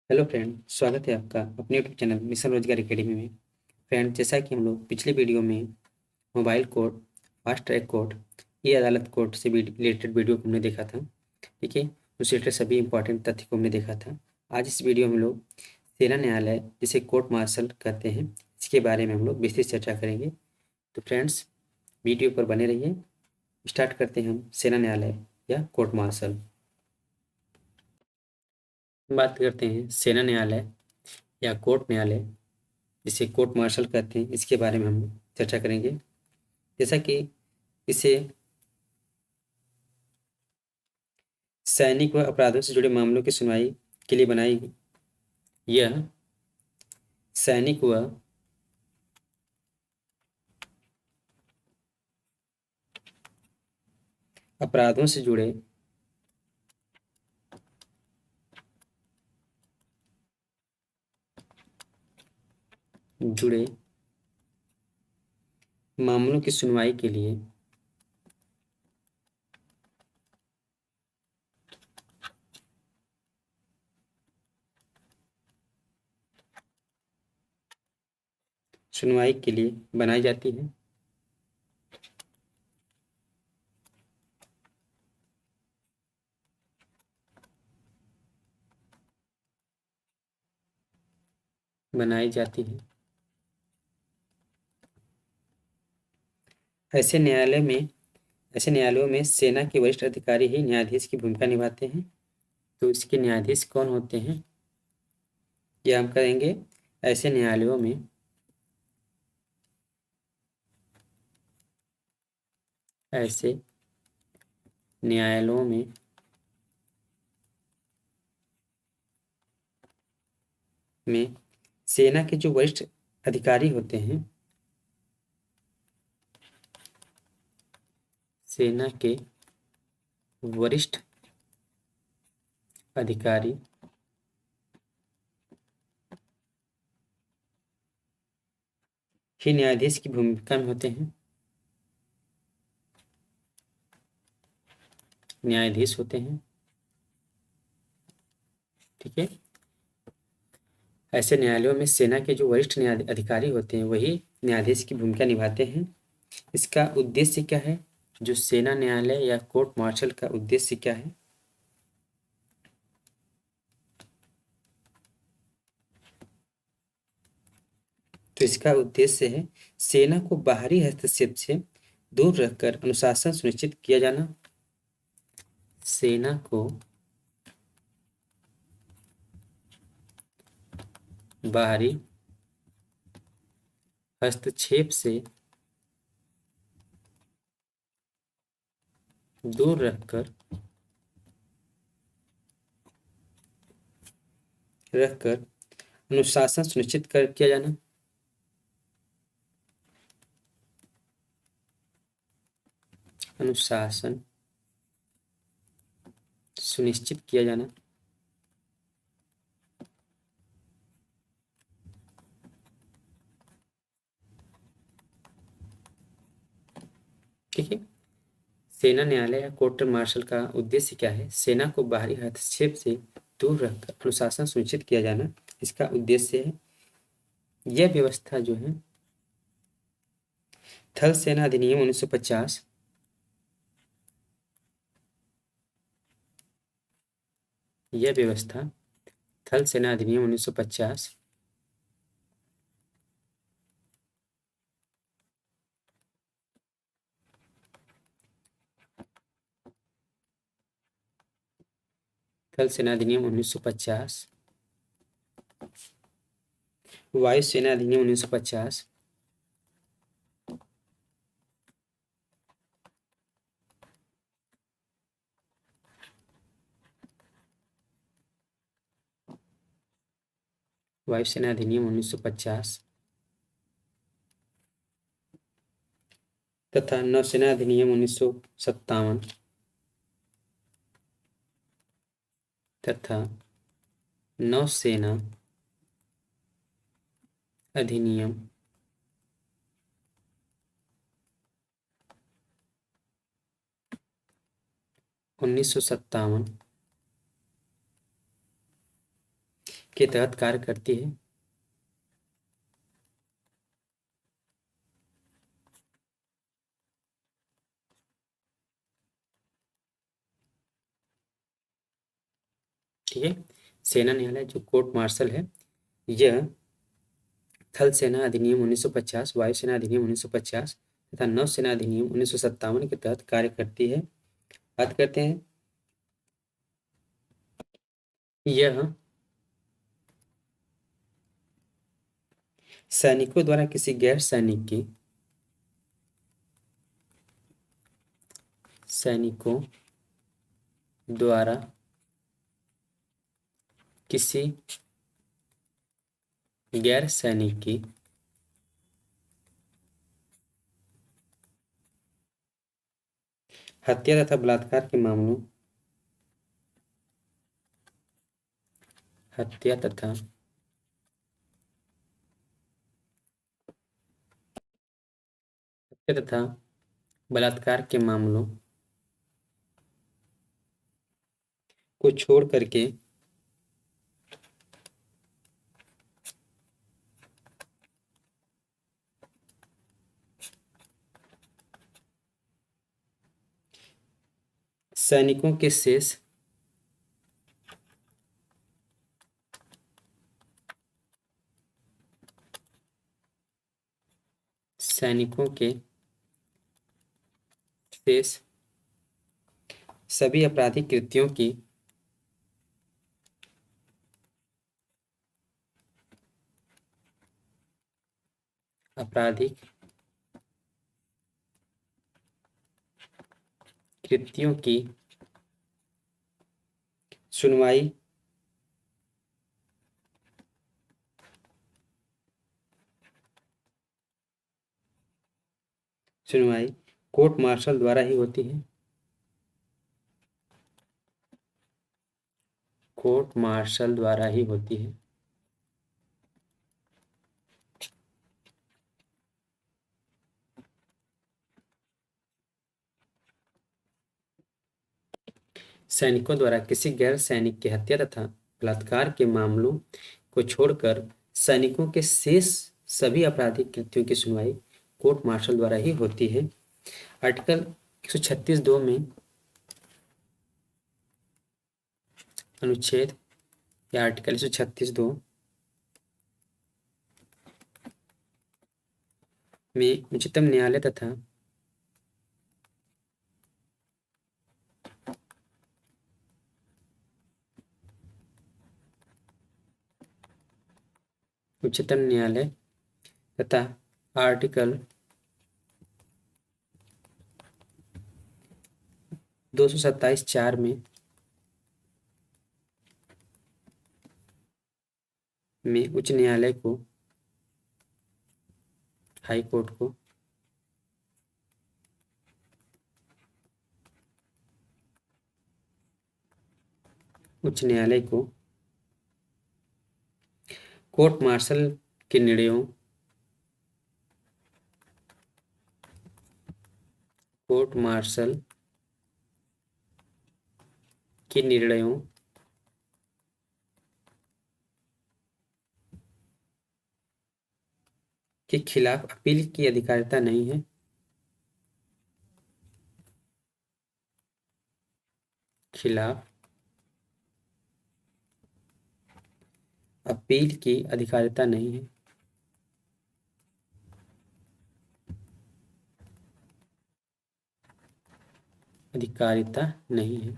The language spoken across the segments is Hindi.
हेलो फ्रेंड, स्वागत है आपका अपने यूट्यूब चैनल मिशन रोजगार एकेडमी में। फ्रेंड, जैसा कि हम लोग पिछले वीडियो में mobile court, fast track court, E अदालत कोर्ट से भी रिलेटेड वीडियो को हमने देखा था। ठीक है, उससे रिलेटेड सभी इंपॉर्टेंट तथ्य को हमने देखा था। आज इस वीडियो में हम लोग सेना न्यायालय, जिसे कोर्ट मार्शल कहते हैं, इसके बारे में हम लोग विस्तृत चर्चा करेंगे। तो फ्रेंड्स, वीडियो पर बने रहिए। स्टार्ट करते हैं हम सेना न्यायालय या कोर्ट मार्शल। बात करते हैं सेना न्यायालय या कोर्ट न्यायालय, जिसे कोर्ट मार्शल कहते हैं, इसके बारे में हम चर्चा करेंगे। जैसा कि इसे सैनिक व अपराधों से जुड़े मामलों की सुनवाई के लिए बनाई। यह सैनिक व अपराधों से जुड़े मामलों की सुनवाई के लिए बनाई जाती है। बनाई जाती है। ऐसे न्यायालयों में सेना के वरिष्ठ अधिकारी ही न्यायाधीश की भूमिका निभाते हैं। तो इसके न्यायाधीश कौन होते हैं, ये हम करेंगे। ऐसे न्यायालयों में ऐसे न्यायालयों में सेना के जो वरिष्ठ अधिकारी होते हैं, सेना के वरिष्ठ अधिकारी ही न्यायाधीश की भूमिका में होते हैं। न्यायाधीश होते हैं। ठीक है, ऐसे न्यायालयों में सेना के जो वरिष्ठ अधिकारी होते हैं वही न्यायाधीश की भूमिका निभाते हैं। इसका उद्देश्य क्या है? जो सेना न्यायालय या कोर्ट मार्शल का उद्देश्य क्या है? तो इसका उद्देश्य है सेना को बाहरी हस्तक्षेप से दूर रखकर अनुशासन सुनिश्चित किया जाना। सेना को बाहरी हस्तक्षेप से दूर रखकर अनुशासन सुनिश्चित कर किया जाना। अनुशासन सुनिश्चित किया जाना। ठीक है, सेना न्यायालय या कोर्ट मार्शल का उद्देश्य क्या है? सेना को बाहरी हस्तक्षेप से दूर रखकर अनुशासन सुनिश्चित किया जाना, इसका उद्देश्य है। यह व्यवस्था जो है थल सेना अधिनियम 1950, यह व्यवस्था थल सेना अधिनियम 1950 थल सेना अधिनियम 1950, वायु सेना अधिनियम 1950, वायुसेना अधिनियम 1950 तथा नौसेना अधिनियम 1957 तथा नौसेना अधिनियम 1957 के तहत कार्य करती है। ठीक है, सेना न्यायालय जो कोर्ट मार्शल है, यह थल सेना अधिनियम 1950, वायुसेना अधिनियम 1950 तथा नौसेना अधिनियम 1957 के तहत कार्य करती है। बात करते हैं, यह सैनिकों द्वारा किसी गैर सैनिक की सैनिकों द्वारा किसी गैर सैनिक की हत्या तथा बलात्कार के मामलों हत्या तथा बलात्कार के मामलों को छोड़ करके सैनिकों के शेष सैनिकों के शेष सभी आपराधिक कृत्यों की आपराधिक कृत्यों की सुनवाई कोर्ट मार्शल द्वारा ही होती है। कोर्ट मार्शल द्वारा ही होती है। सैनिकों द्वारा किसी गैर सैनिक की हत्या तथा बलात्कार के मामलों को छोड़कर सैनिकों के शेष सभी आपराधिक कृत्यों की सुनवाई कोर्ट मार्शल द्वारा ही होती है। आर्टिकल 136(2) में अनुच्छेद या आर्टिकल 136(2) में उच्चतम न्यायालय तथा उच्चतम न्यायालय तथा आर्टिकल 227(4) में उच्च न्यायालय को, हाई कोर्ट को उच्च न्यायालय को कोर्ट मार्शल के निर्णयों कोर्ट मार्शल के निर्णयों के खिलाफ अपील की अधिकारिता नहीं है। खिलाफ अपील की अधिकारिता नहीं है। अधिकारिता नहीं है।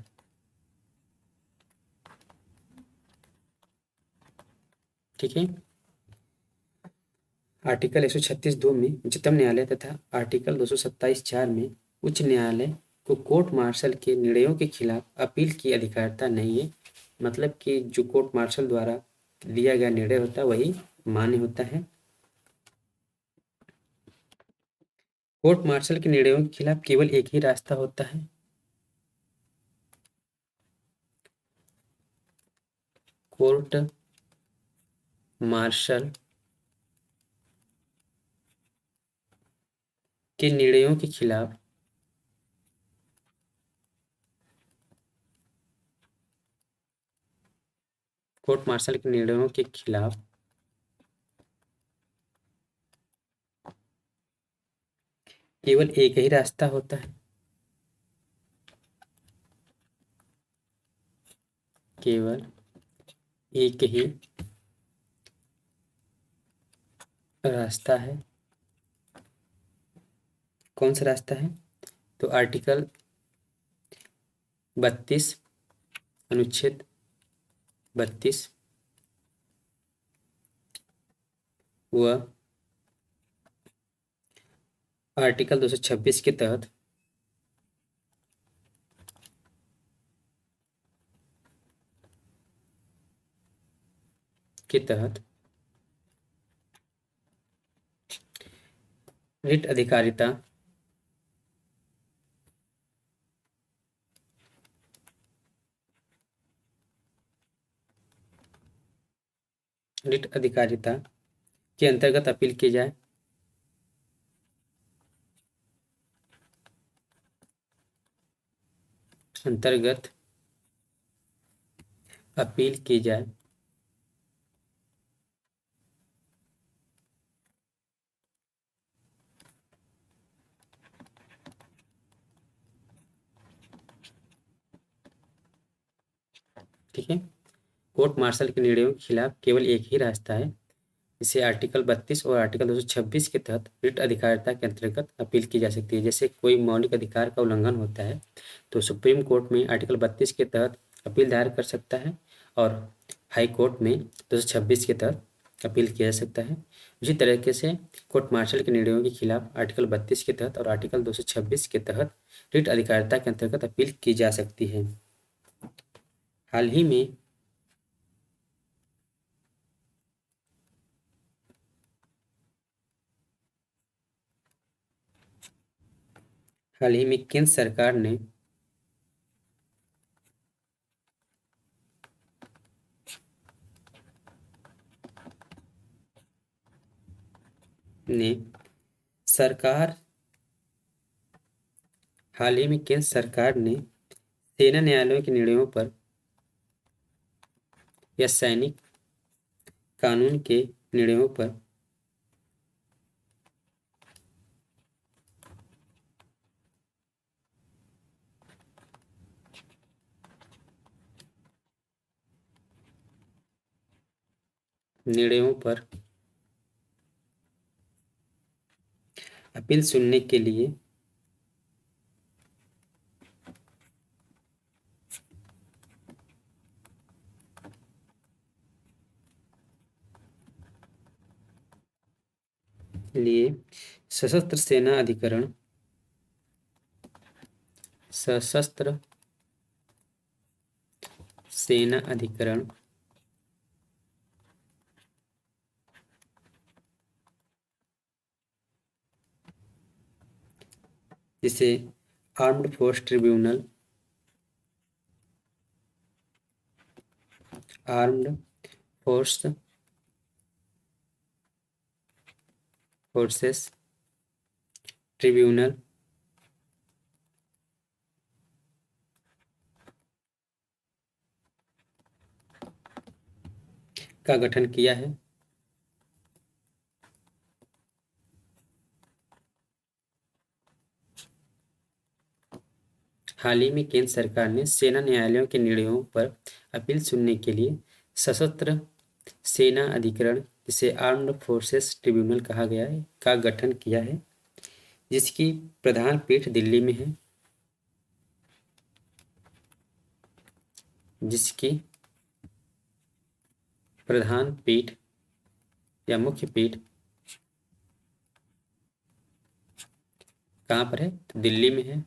ठीक है, आर्टिकल 136(2) में उच्चतम न्यायालय तथा आर्टिकल 227(4) में उच्च न्यायालय को कोर्ट मार्शल के निर्णयों के खिलाफ अपील की अधिकारिता नहीं है। मतलब कि जो कोर्ट मार्शल द्वारा लिया गया निर्णय होता है वही मान्य होता है। कोर्ट मार्शल के निर्णयों के खिलाफ केवल एक ही रास्ता होता है। कोर्ट मार्शल के निर्णयों के खिलाफ कोर्ट मार्शल के निर्णयों के खिलाफ केवल एक ही रास्ता होता है। केवल एक ही रास्ता है। कौन सा रास्ता है? तो आर्टिकल 32, अनुच्छेद 32 व आर्टिकल 226 के तहत रिट अधिकारिता के अंतर्गत अपील की जाए। ठीक है। कोर्ट मार्शल के निर्णयों के खिलाफ केवल एक ही रास्ता है। इसे आर्टिकल 32 और आर्टिकल 226 के तहत रिट अधिकारिता के अंतर्गत अपील की जा सकती है। जैसे कोई मौलिक अधिकार का उल्लंघन होता है तो सुप्रीम कोर्ट में आर्टिकल 32 के तहत अपील दायर कर सकता है और हाई कोर्ट में 226 के तहत अपील किया जा सकता है। उसी तरीके से कोर्ट मार्शल के निर्णयों के खिलाफ आर्टिकल 32 के तहत और आर्टिकल 226 के तहत रिट अधिकारिता के अंतर्गत अपील की जा सकती है। हाल ही में केंद्र सरकार ने केंद्र सरकार ने सेना न्यायालयों के निर्णयों पर या सैनिक कानून के निर्णयों पर अपील सुनने के लिए सशस्त्र सेना अधिकरण जिसे armed force tribunal forces tribunal का गठन किया है। हाल ही में केंद्र सरकार ने सेना न्यायालयों के निर्णयों पर अपील सुनने के लिए सशस्त्र सेना अधिकरण जिसे आर्म्ड फोर्सेस ट्रिब्यूनल कहा गया है का गठन किया है, जिसकी प्रधान पीठ दिल्ली में है। जिसकी प्रधान पीठ या मुख्य पीठ कहाँ पर है? तो दिल्ली में है।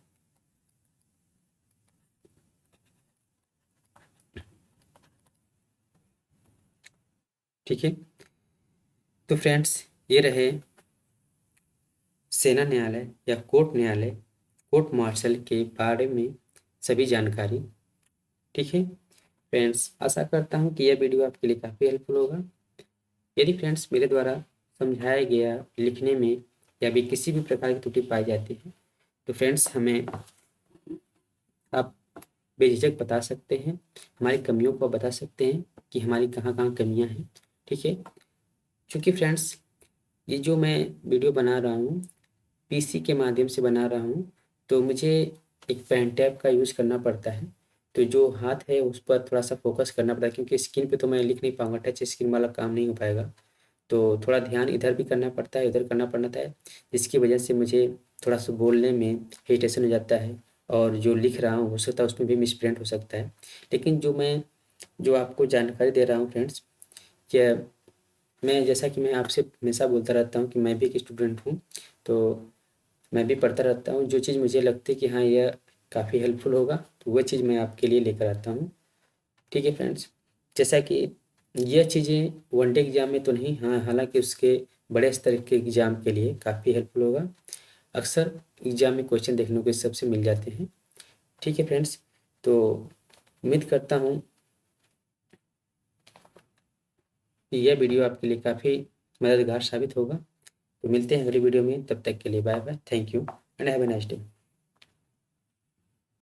ठीक है। तो फ्रेंड्स, ये रहे सेना न्यायालय या कोर्ट मार्शल के बारे में सभी जानकारी। ठीक है फ्रेंड्स, आशा करता हूँ कि यह वीडियो आपके लिए काफ़ी हेल्पफुल होगा। यदि फ्रेंड्स मेरे द्वारा समझाया गया लिखने में या भी किसी भी प्रकार की त्रुटि पाई जाती है तो फ्रेंड्स हमें आप बेझिझक बता सकते हैं, हमारी कमियों को बता सकते हैं कि हमारी कहाँ-कहाँ कमियाँ हैं, ठीक है। क्योंकि फ्रेंड्स ये जो मैं वीडियो बना रहा हूँ, पीसी के माध्यम से बना रहा हूँ, तो मुझे एक पेन टैब का यूज़ करना पड़ता है। तो जो हाथ है उस पर थोड़ा-सा फ़ोकस करना पड़ता है, क्योंकि स्क्रीन पे तो मैं लिख नहीं पाऊँगा, टच स्क्रीन वाला काम नहीं हो पाएगा। तो थोड़ा ध्यान इधर भी करना पड़ता है, इधर करना पड़ता है, जिसकी वजह से मुझे थोड़ा-सा बोलने में हेजिटेशन हो जाता है, और जो लिख रहा हूँ हो सकता है उसमें भी मिसप्रिंट हो सकता है। लेकिन जो आपको जानकारी दे रहा हूँ फ्रेंड्स, क्या मैं, जैसा कि मैं आपसे हमेशा बोलता रहता हूँ कि मैं भी एक स्टूडेंट हूँ, तो मैं भी पढ़ता रहता हूँ। जो चीज़ मुझे लगती है कि हाँ, यह काफ़ी हेल्पफुल होगा, तो वह चीज़ मैं आपके लिए लेकर आता हूँ। ठीक है फ्रेंड्स, जैसा कि यह चीज़ें वन डे एग्ज़ाम में तो नहीं, हाँ, हालाँकि उसके बड़े स्तर के एग्ज़ाम के लिए काफ़ी हेल्पफुल होगा। अक्सर एग्ज़ाम में क्वेश्चन देखने को इस सब से मिल जाते हैं। ठीक है फ्रेंड्स, तो उम्मीद करता हूँ कि यह वीडियो आपके लिए काफ़ी मददगार साबित होगा। तो मिलते हैं अगली वीडियो में, तब तक के लिए bye bye, thank you and have a nice day.